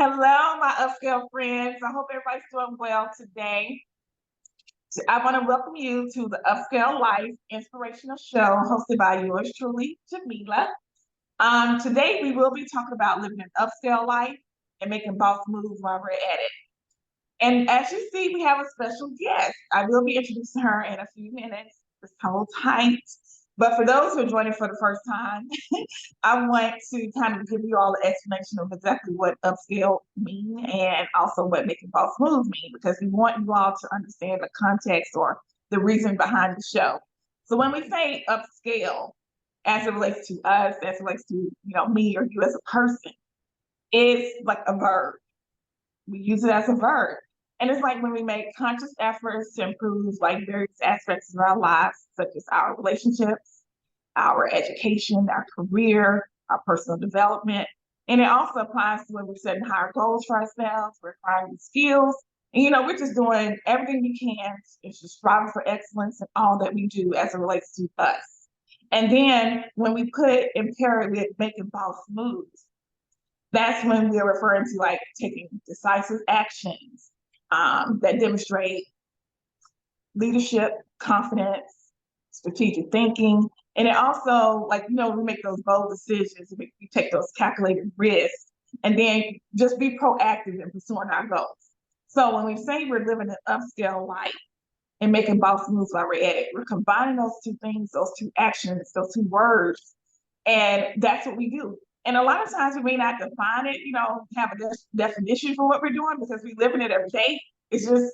Hello, my upscale friends. I hope everybody's doing well today. I want to welcome you to the Upscale Life Inspirational Show hosted by yours truly, Jamila. Today, we will be talking about living an upscale life and making boss moves while we're at it. And as you see, we have a special guest. I will be introducing her in a few minutes. Just hold tight. But for those who are joining for the first time, I want to kind of give you all an explanation of exactly what upscale mean and also what making false moves mean, because we want you all to understand the context or the reason behind the show. So when we say upscale, as it relates to us, as it relates to me or you as a person, it's like a verb. We use it as a verb. And it's like when we make conscious efforts to improve like various aspects of our lives, such as our relationships, our education, our career, our personal development. And it also applies to when we're setting higher goals for ourselves, we're acquiring skills. And, we're just doing everything we can. It's just striving for excellence in all that we do as it relates to us. And then when we put and pair it with making boss moves, that's when we're referring to like taking decisive actions that demonstrate leadership, confidence, strategic thinking. And it also, like, we make those bold decisions, we take those calculated risks, and then just be proactive in pursuing our goals. So when we say we're living an upscale life and making boss moves while we're at it, we're combining those two things, those two actions, those two words, and that's what we do. And a lot of times we may not define it, have a definition for what we're doing because we live in it every day. It's just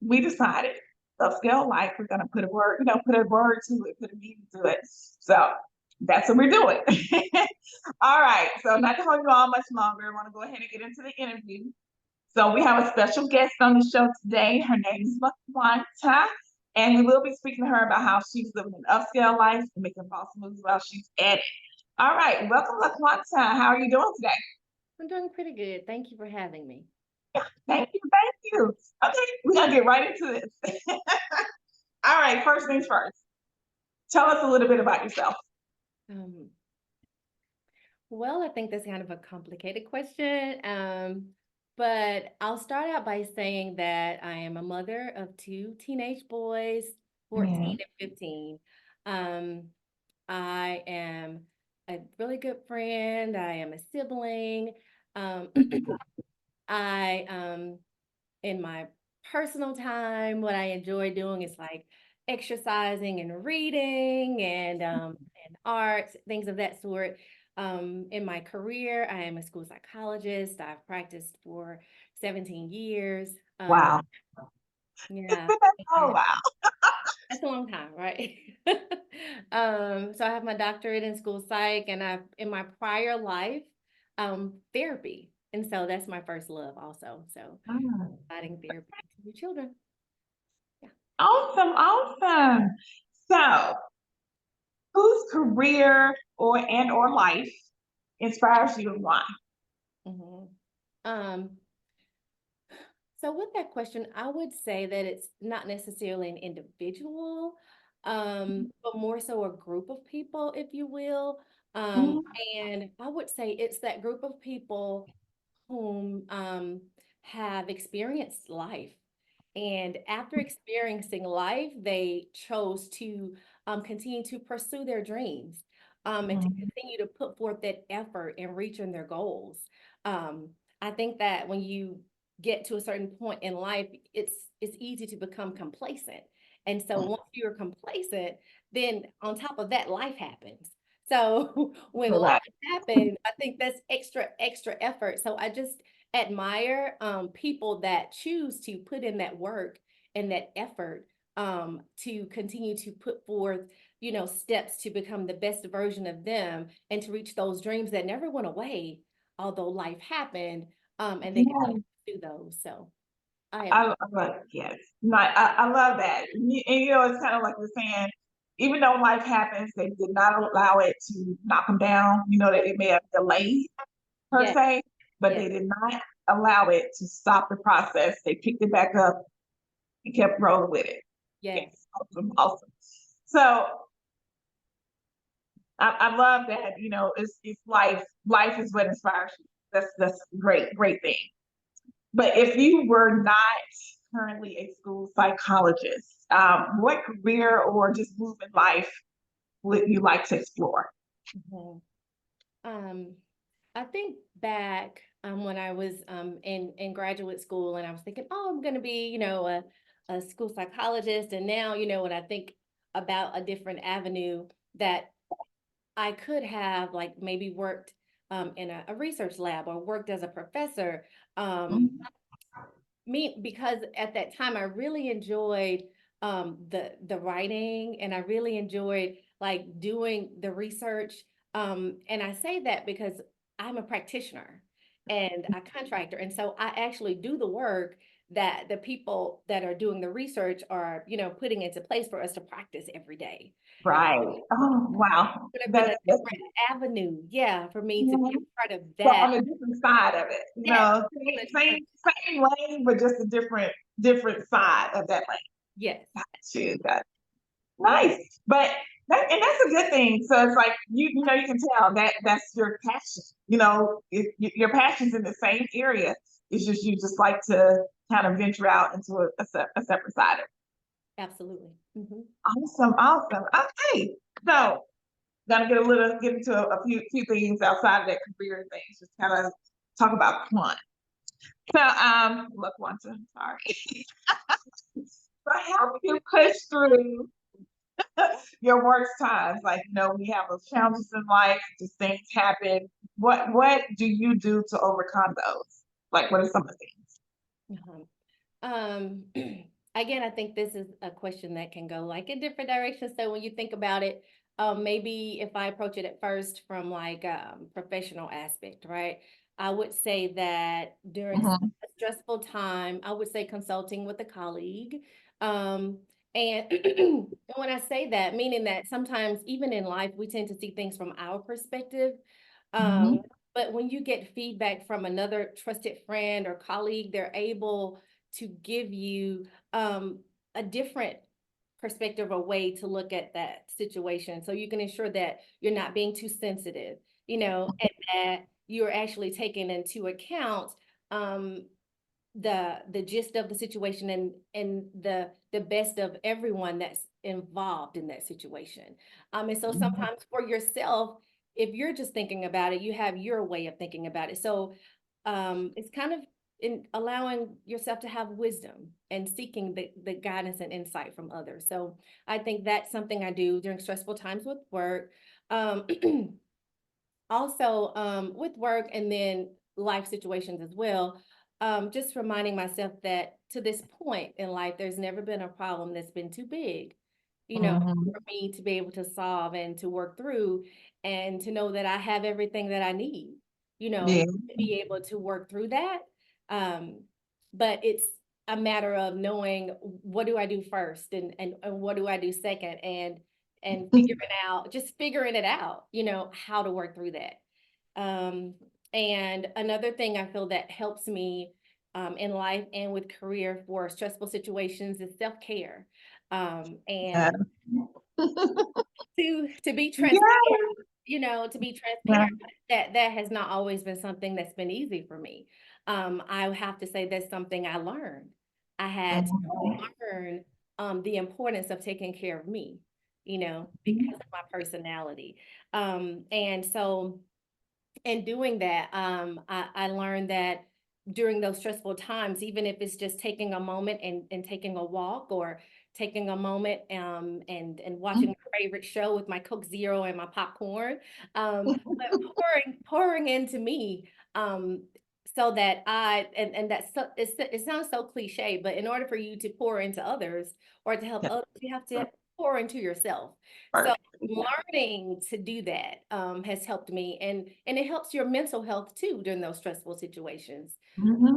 we decided upscale life, we're gonna put a word, put a word to it, put a meaning to it. So that's what we're doing. All right. So not to hold you all much longer, I want to go ahead and get into the interview. So we have a special guest on the show today. Her name is LaQuanta, and we will be speaking to her about how she's living an upscale life and making boss moves while she's at it. All right, welcome, LaQuanta. How are you doing today? I'm doing pretty good. Thank you for having me. Thank you, thank you. Okay, we're gonna get right into this. All right, first things first. Tell us a little bit about yourself. Um, well, I think that's kind of a complicated question. But I'll start out by saying that I am a mother of two teenage boys, 14 Yeah. and 15. Um, I am a really good friend. I am a sibling. Um, I in my personal time, what I enjoy doing is like exercising and reading and arts, things of that sort. In my career, I am a school psychologist. I've practiced for 17 years. Wow. Yeah, Oh, and wow. that's a long time, right? So I have my doctorate in school psych, and I've in my prior life, therapy, and so that's my first love, also. So Mm. providing therapy to children. Yeah. Awesome, awesome. So, whose career or life inspires you and why? Mhm. Um, so with that question, I would say that it's not necessarily an individual, but more so a group of people, if you will. Um, Mhm. and I would say it's that group of people whom have experienced life. And after experiencing life, they chose to continue to pursue their dreams and to Mhm. continue to put forth that effort in reaching their goals. Um, I think that when you get to a certain point in life, it's easy to become complacent. And so once you're complacent, then on top of that, life happens. So when life Correct. happens, I think that's extra effort. So I just admire people that choose to put in that work and that effort to continue to put forth, steps to become the best version of them and to reach those dreams that never went away, although life happened, and they continue Yeah. to do those. So I admire. I love, yes. No, I love that. And, it's kind of like we're saying, even though life happens, they did not allow it to knock them down. That it may have delayed per Yes, se, but yes, they did not allow it to stop the process. They picked it back up and kept rolling with it. yes. Yes, awesome, awesome. So I love that. It's life. Life is what inspires you. That's great thing. But if you were not currently a school psychologist, what career or just move in life would you like to explore? Mhm. Um, I think back when I was in graduate school and I was thinking, oh, I'm going to be, a school psychologist. And now, when I think about a different avenue that I could have like maybe worked in a research lab or worked as a professor. Um, Mhm. because at that time I really enjoyed the writing and I really enjoyed like doing the research. And I say that because I'm a practitioner and a contractor, and so I actually do the work that the people that are doing the research are, putting into place for us to practice every day. Right. Oh, wow. Would have been a That's different avenue, yeah, for me to be yeah. a part of But that. on a different side of it, Yes, on a different same lane, but just a different side of that lane. yes. Got you. Got nice. But that's a good thing. So it's like you can tell that that's your passion. Your passion's in the same area. It's just you just like to kind of venture out into a separate side of it. Absolutely. Awesome, awesome. Okay. So gonna get into a few things outside of that career things. Just kind of talk about quant. So LaQuanta, sorry. So how do you push through your worst times? Like, we have those challenges in life, just things happen. What do you do to overcome those? Like, what are some of the things? Uh-huh. Um, Again, I think this is a question that can go like in different directions. So when you think about it, maybe if I approach it at first from like professional aspect, right? I would say that during Mhm, a stressful time, I would say consulting with a colleague. Um, and when I say that, meaning that sometimes even in life, we tend to see things from our perspective. Um, mhm, but when you get feedback from another trusted friend or colleague, they're able to give you a different perspective or way to look at that situation. So you can ensure that you're not being too sensitive, and that you're actually taking into account um, the gist of the situation and the best of everyone that's involved in that situation. And so mhm, sometimes for yourself, if you're just thinking about it, you have your way of thinking about it. So it's kind of in allowing yourself to have wisdom and seeking the guidance and insight from others. So I think that's something I do during stressful times with work. Um, Also, with work and then life situations as well, just reminding myself that to this point in life, there's never been a problem that's been too big, mhm. for me to be able to solve and to work through and to know that I have everything that I need, Yeah. to be able to work through that. Um, but it's a matter of knowing what do I do first and what do I do second and figuring it out, how to work through that. Um, and another thing I feel that helps me in life and with career for stressful situations is self-care. Yeah. And to be transparent, Yeah. to be Yeah. transparent, that has not always been something that's been easy for me. I have to say that's something I learned. I had to learn the importance of taking care of me, because Mhm. of my personality. And so in doing that, I learned that during those stressful times, even if it's just taking a moment and taking a walk or taking a moment and watching my favorite show with my Coke Zero and my popcorn, but pouring into me so that and that's so it sounds so cliche, but in order for you to pour into others or to help Yeah. others, you have to pour into yourself. So First. learning to do that has helped me and it helps your mental health too during those stressful situations,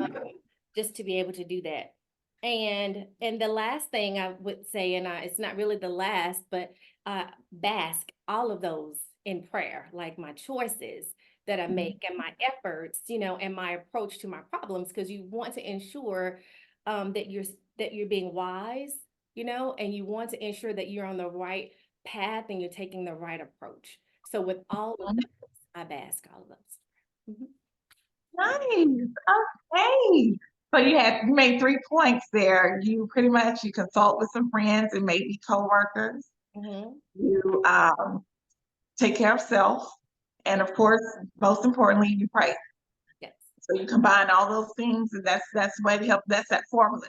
um, Mhm. just to be able to do that. And the last thing I would say, it's not really the last, but bask all of those in prayer, like my choices that I make and my efforts, and my approach to my problems, because you want to ensure that you're being wise, and you want to ensure that you're on the right path and you're taking the right approach. So with all of those, I bask all of those. Mhm. Nice. Okay. So you made 3 points there. You pretty much you consult with some friends and maybe coworkers. Mhm. You take care of self, and of course, most importantly, you pray. Yes. So you combine all those things, and that's the way to help. That's that formula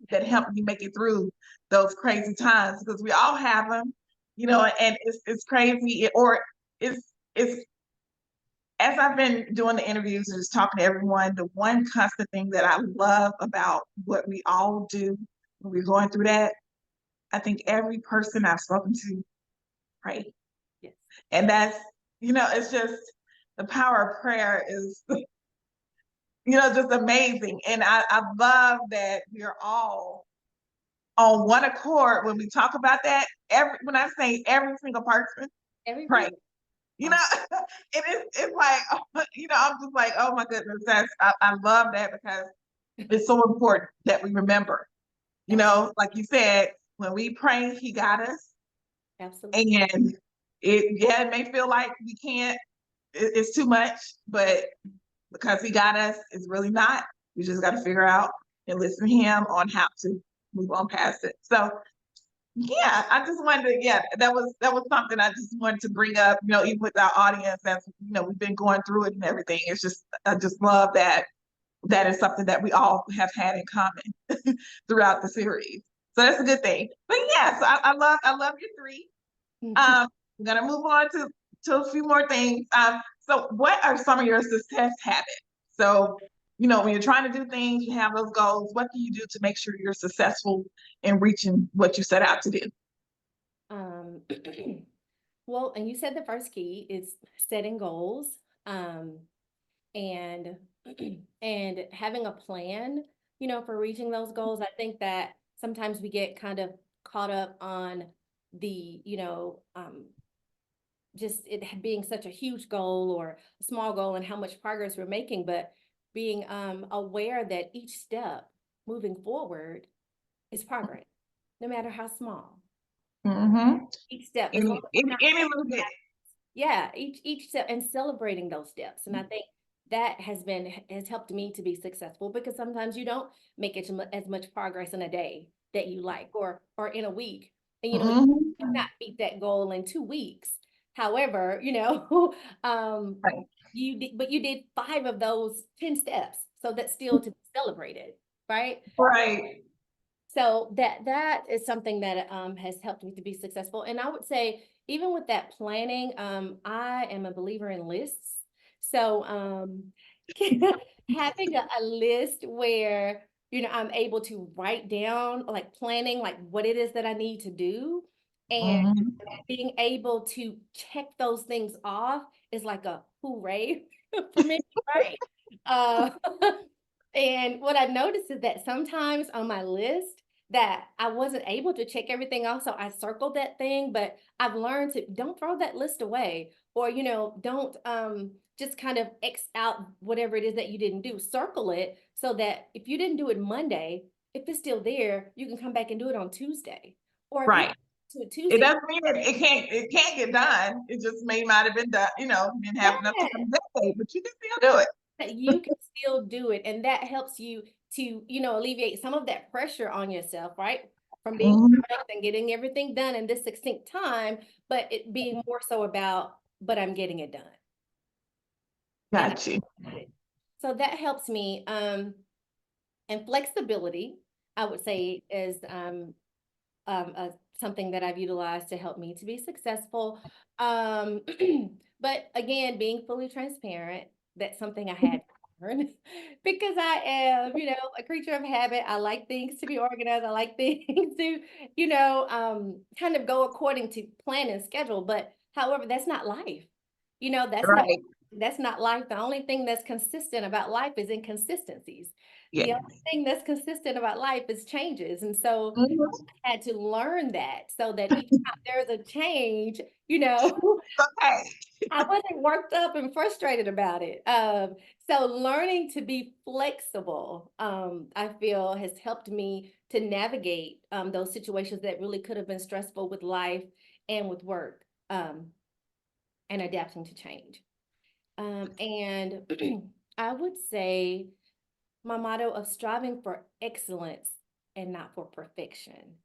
that help you make it through those crazy times because we all have them, and it's crazy or it's as I've been doing the interviews and just talking to everyone, the one constant thing that I love about what we all do when we're going through that, I think every person I've spoken to pray. Yes. And that's, it's just the power of prayer is, just amazing. And I love that we're all on one accord when we talk about that. When I say every single person, pray. Everyone. You know, Awesome. it's like, I'm just like, oh my goodness, I love that because it's so important that we remember, Absolutely. like you said, when we pray, he got us. Absolutely. And it may feel like we can't, it's too much, but because he got us, it's really not. We just got to figure out and listen to him on how to move on past it. So yeah, I just wanted to, yeah, that was something I just wanted to bring up, even with our audience as we've been going through it and everything. It's just I just love that is something that we all have had in common throughout the series. So that's a good thing. But yes, I love your three. I'm gonna move on to a few more things. So what are some of your success habits? So, when you're trying to do things, you have those goals. What do you do to make sure you're successful in reaching what you set out to do? Um, well, and you said the first key is setting goals, and and having a plan, for reaching those goals. I think that sometimes we get kind of caught up on the, just it being such a huge goal or a small goal and how much progress we're making, but being aware that each step moving forward is progress, no matter how small. Mm-hmm. Each step, as long Any, as we're any, not, any little bit. yeah, each step and celebrating those steps. And I think that has helped me to be successful because sometimes you don't make as much progress in a day that you like or in a week. And you Mm-hmm. cannot beat that goal in 2 weeks. However, um Right. but you did 5 of those 10 steps. So that's still to be celebrated, right? Right. So that is something that has helped me to be successful. And I would say, even with that planning, I am a believer in lists. So having a list where I'm able to write down, like planning, like what it is that I need to do, and Mm-hmm. being able to check those things off is like a hooray for me, right? Uh, and what I noticed is that sometimes on my list that I wasn't able to check everything off, so I circled that thing, but I've learned to don't throw that list away, or don't just kind of X out whatever it is that you didn't do. Circle it so that if you didn't do it Monday, if it's still there, you can come back and do it on Tuesday. Or if you Right. to a It Tuesday, doesn't mean that it can't get done. It just might have been done, didn't have enough yeah, time that day, but you can still do it. that you can still do it. And that helps you to, alleviate some of that pressure on yourself, right? From being Mhm. perfect and getting everything done in this succinct time, but it being more so about, but I'm getting it done. And Got you. so that helps me. And flexibility, I would say, is something that I've utilized to help me to be successful. Um, but again, being fully transparent, that's something I had to learn because I am, a creature of habit. I like things to be organized. I like things to, kind of go according to plan and schedule. But however, that's not life. That's not Right. that's not life. The only thing that's consistent about life is inconsistencies. Yeah. The only thing that's consistent about life is changes. And so Mhm. had to learn that so that each time there's a change, you know, Okay. I wasn't worked up and frustrated about it. So learning to be flexible, I feel has helped me to navigate those situations that really could have been stressful with life and with work, and adapting to change. And I would say my motto of striving for excellence and not for perfection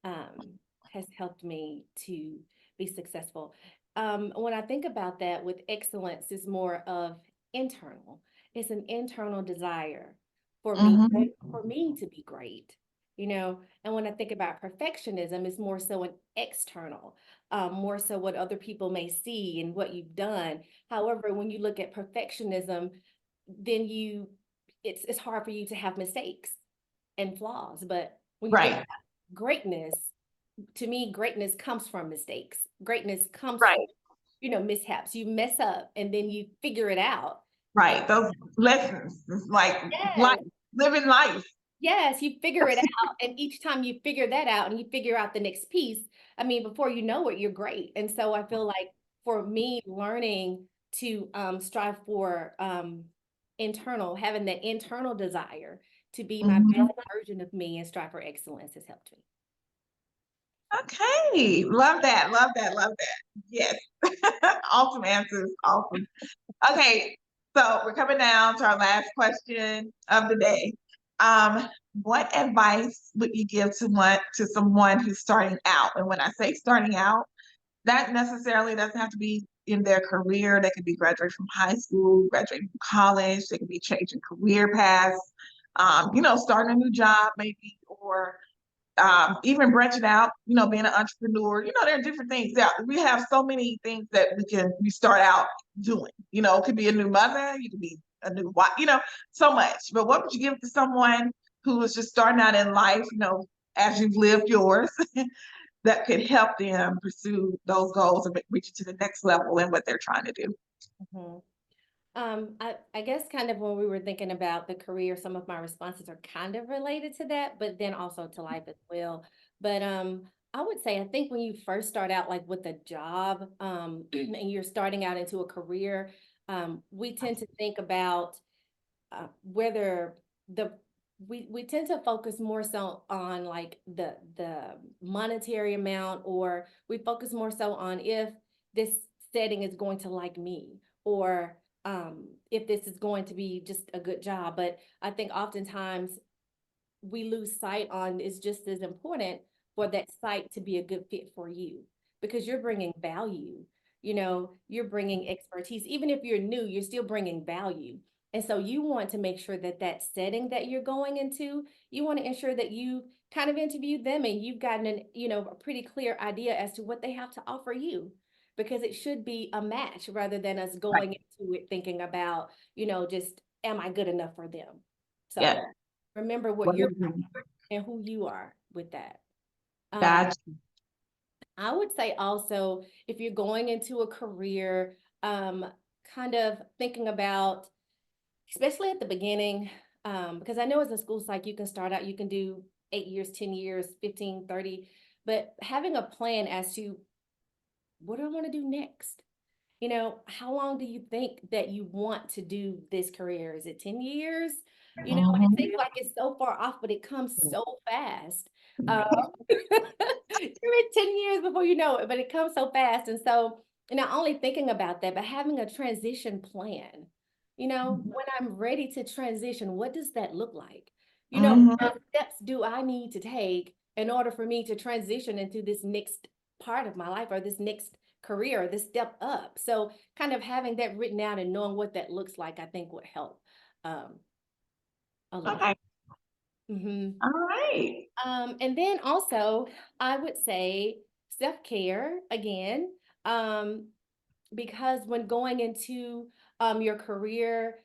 has helped me to be successful. When I think about that, with excellence is more of internal. It's an internal desire for me Mm-hmm. for me to be great, you know. And when I think about perfectionism, it's more so an external, more so what other people may see and what you've done. However, when you look at perfectionism, then it's hard for you to have mistakes and flaws. But when you think Right. about greatness, to me, greatness comes from mistakes. Greatness comes from, Right. mishaps. You mess up and then you figure it out. Right. Those lessons. It's like life, Yes, living life. yes, you figure it out. And each time you figure that out and you figure out the next piece, I mean, before you know it, you're great. And so I feel like for me, learning to strive for having that internal desire to be my Mhm. best version of me and strive for excellence has helped me. Okay. Love that. Love that. Love that. Yes. Awesome answers. Awesome. Okay. So we're coming down to our last question of the day. Um, what advice would you give to someone who's starting out? And when I say starting out, that necessarily doesn't have to be in their career. They could be graduating from high school, graduating from college. They could be changing career paths, starting a new job maybe, or even branching out, being an entrepreneur. There are different things. Yeah, we have so many things that we start out doing. It could be a new mother, you could be a new wife, so much. But what would you give to someone who is just starting out in life, as you've lived yours, that could help them pursue those goals and reach to the next level in what they're trying to do? Mhm. I guess kind of when we were thinking about the career, some of my responses are kind of related to that, but then also to life as well. But I would say I think when you first start out like with a job, and you're starting out into a career, we tend to think about whether the we tend to focus more so on like the monetary amount, or we focus more so on if this setting is going to like me, or if this is going to be just a good job. But I think oftentimes we lose sight on is just as important for that site to be a good fit for you, because you're bringing value. You're bringing expertise. Even if you're new, you're still bringing value. And so you want to make sure that that setting that you're going into, you want to ensure that you kind of interviewed them and you've gotten a pretty clear idea as to what they have to offer you, because it should be a match rather than us Right. going into it thinking about, just am I good enough for them? Yeah. So remember what What you're is it? and who you are with that. Um, Gotcha. I would say also, if you're going into a career, kind of thinking about, especially at the beginning, because I know as a school psych, you can start out, you can do 8 years, 10 years, 15, 30, but having a plan as to what do I want to do next? How long do you think that you want to do this career? Is it 10 years? And it seems Mhm. like it's so far off, but it comes so fast. Um, you're in 10 years before you know it, but it comes so fast. And so, not only thinking about that, but having a transition plan. When I'm ready to transition, what does that look like? Mhm. What steps do I need to take in order for me to transition into this next part of my life, or this next career, or this step up? So, kind of having that written out and knowing what that looks like, I think would help um, a lot. Okay. Mhm. All right. And then also, I would say self-care again, um, because when going into your career,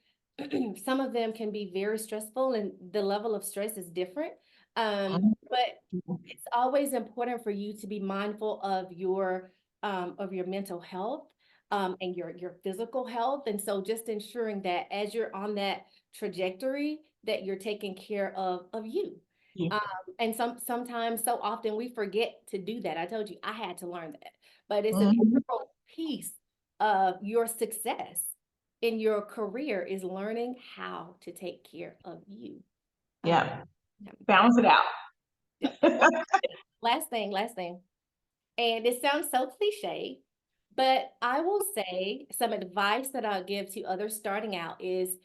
some of them can be very stressful and the level of stress is different. But it's always important for you to be mindful of your mental health, and your physical health. And so just ensuring that as you're on that trajectory, that you're taking care of you. Yeah. Um, and sometimes, so often we forget to do that. I told you I had to learn that, but it's an Mhm. integral piece of your success in your career is learning how to take care of you. Um, Yeah. yeah. Balance it out. Yeah. Last thing. And it sounds so cliche, but I will say some advice that I'll give to others starting out is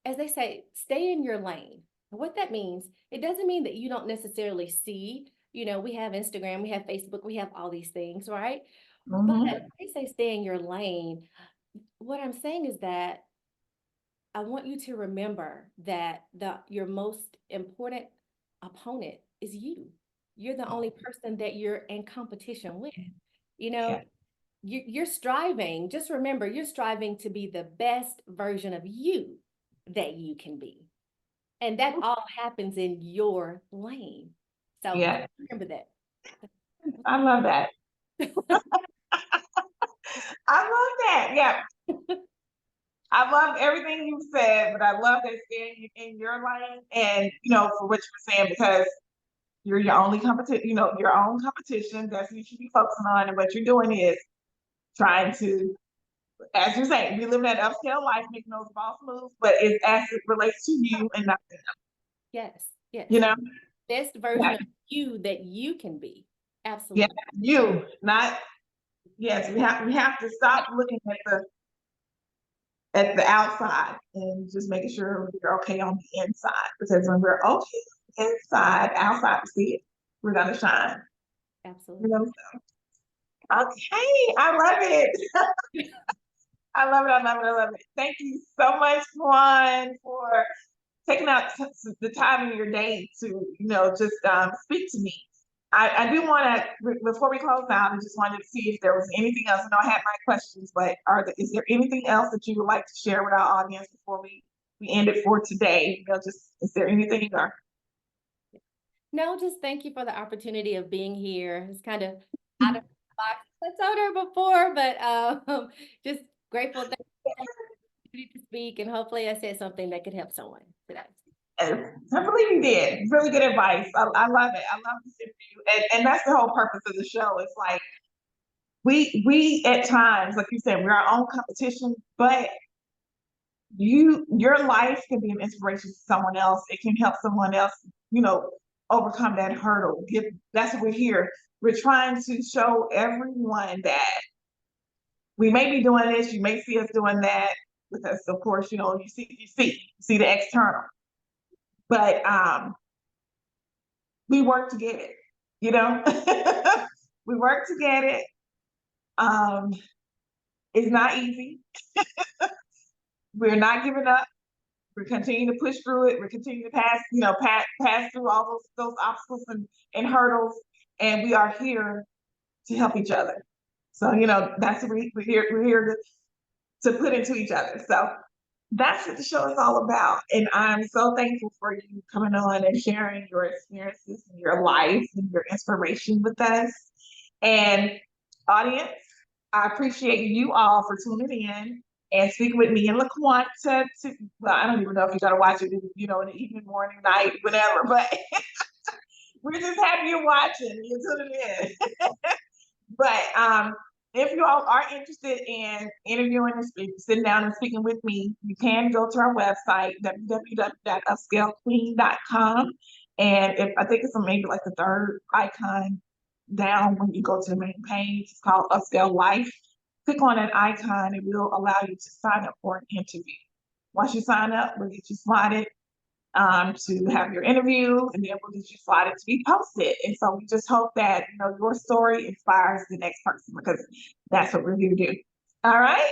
as they say, stay in your lane. And what that means, it doesn't mean that you don't necessarily see, we have Instagram, we have Facebook, we have all these things, right? But Mhm. if they say stay in your lane, what I'm saying is that I want you to remember that your most important opponent is you. You're the only person that you're in competition with. You know, Yeah. you're striving, just remember, you're striving to be the best version of you that you can be. And that all happens in your lane. So Yeah. remember that. I love that. I love that. Yeah. I love everything you said, but I love that staying in your lane and, for what you were saying, because you're your only competition, your own competition. That's what you should be focusing on. And what you're doing is trying to, as you say, we live in that upscale life, making those boss moves, but it's as it relates to you and not them, Yes, yes. you know? Best version Yeah. of you that you can be. Yeah. Absolutely. You, not, yes, we have to stop looking at the outside and just making sure we're okay on the inside. Because when we're okay inside, outside to see it, we're gonna shine. You Absolutely. know? Okay, I love it. I love it. I love it. I love it. Thank you so much, Juan, for taking out the time in your day to, just speak to me. I do want to, before we close out, I just wanted to see if there was anything else. I know I had my questions, but is there anything else that you would like to share with our audience before we end it for today? Is there anything or? No, just thank you for the opportunity of being here. It's kind of out of the box. I told her before, but just grateful that you to speak, and hopefully I said something that could help someone today. I believe you did. Really good advice. I love it. I love this interview. And that's the whole purpose of the show. It's like we at times, like you said, we're our own competition, but your life can be an inspiration to someone else. It can help someone else, you know, overcome that hurdle. That's what we're here. We're trying to show everyone that we may be doing this, you may see us doing that, because of course, you see the external. But we work to get it, you know? We work to get it. Um, it's not easy. We're not giving up. We're continuing to push through it. We're continuing to pass through all those obstacles and hurdles. And we are here to help each other. So, that's what we're here to put into each other. So that's what the show is all about. And I'm so thankful for you coming on and sharing your experiences and your life and your inspiration with us. And audience, I appreciate you all for tuning in and speaking with me and LaQuanta. Well, I don't even know if you got to watch it, in the evening, morning, night, whatever, but we're just happy you're watching. You're tuning in. But if you all are interested in interviewing and sitting down and speaking with me, you can go to our website, www.upscalequeen.com. And I think it's maybe like the third icon down when you go to the main page. It's called Upscale Life. Click on that icon, and we'll allow you to sign up for an interview. Once you sign up, we'll get you slotted to have your interview, and then we'll get you slotted to be posted. And so we just hope that your story inspires the next person, because that's what we're here to do. All right.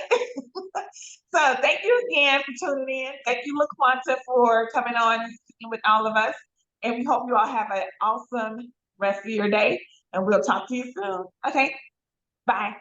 So thank you again for tuning in. Thank you, LaQuanta, for coming on and speaking with all of us. And we hope you all have an awesome rest of your day. And we'll talk to you soon. Okay. Bye.